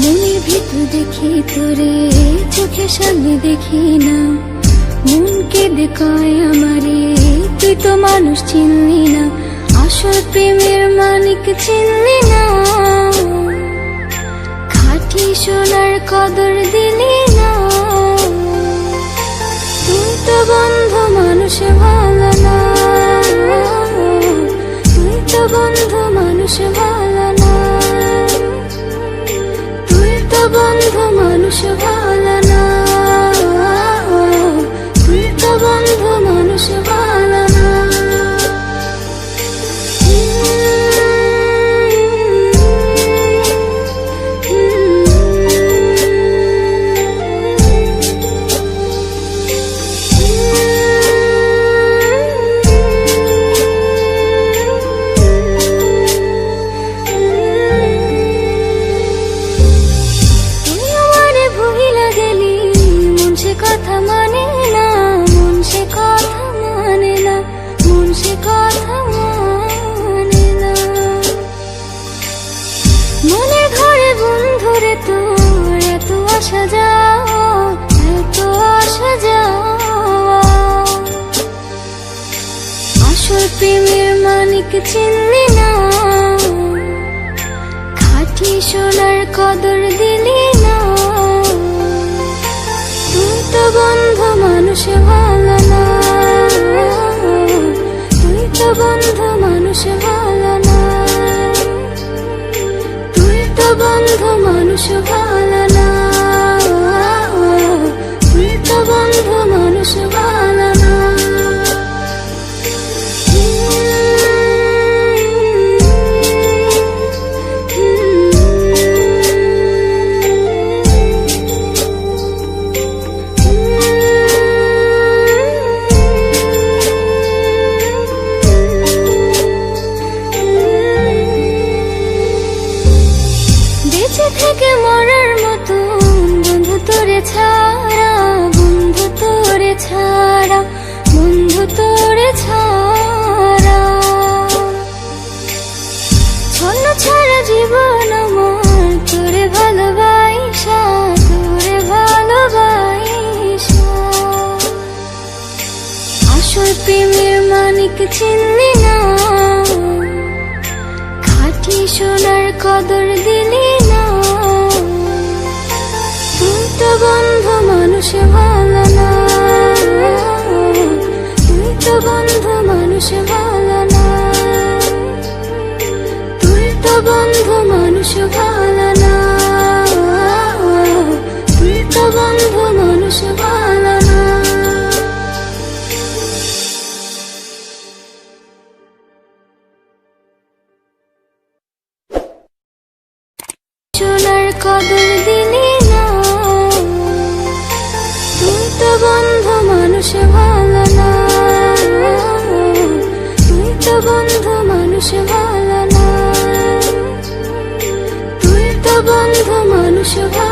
মনের ভিতর দেখি তোরে, চোখের সামনে দেখি না, মন কেঁদে কয় আমারে তুই তো মানুষ চিনলি না, আসল প্রেমের মালিক চিনলি না, খাঁটি সোনার কদর দিলি না, তুই তো বন্ধু মানুষ ভালো না, তুই তো বন্ধু মানুষ ভালো না, বন্ধু মানুষ ভালো না, তুই তো বন্ধু মানুষ ভালো না। কথা মানে না, মন সে কথা মানে না, মন সে কথা মানে না, মনের ঘরে বন্ধুরে তোর এত আসা যাওয়া, এত আসা যাওয়া, আসল প্রেমের মালিক চিনলি না, খাঁটি সোনার কদর দিলি না, তুই তো বন্ধু মানুষ ভালো না, তুই তো বন্ধু মানুষ ভালো না, তুই তো বন্ধু মানুষ ভালো না, তুই তো বন্ধু মানুষ ভালো না। থেকে মরার মতন বন্ধু তোরে ছাড়া, বন্ধু তোরে ছাড়া, বন্ধু তোরে ছাড়া, ছন্ন ছাড়া জীবন আমার তোরে ভালোবাসা, তোরে ভালোবাসা, আসল প্রেমের মালিক চিনলি না, খাঁটি সোনার কদর দিলি না, তুই তো বন্ধু মানুষ ভালো না, তুই তো বন্ধু মানুষ ভালো না, তুই তো বন্ধু মানুষ ভালো না, তুই তো বন্ধু মানুষ ভালো না। সোনার কদর দিলি না, তুই তো বন্ধু মানুষ ভালো না, তুই তো বন্ধু মানুষ ভালো না, তুই তো বন্ধু মানুষ ভালো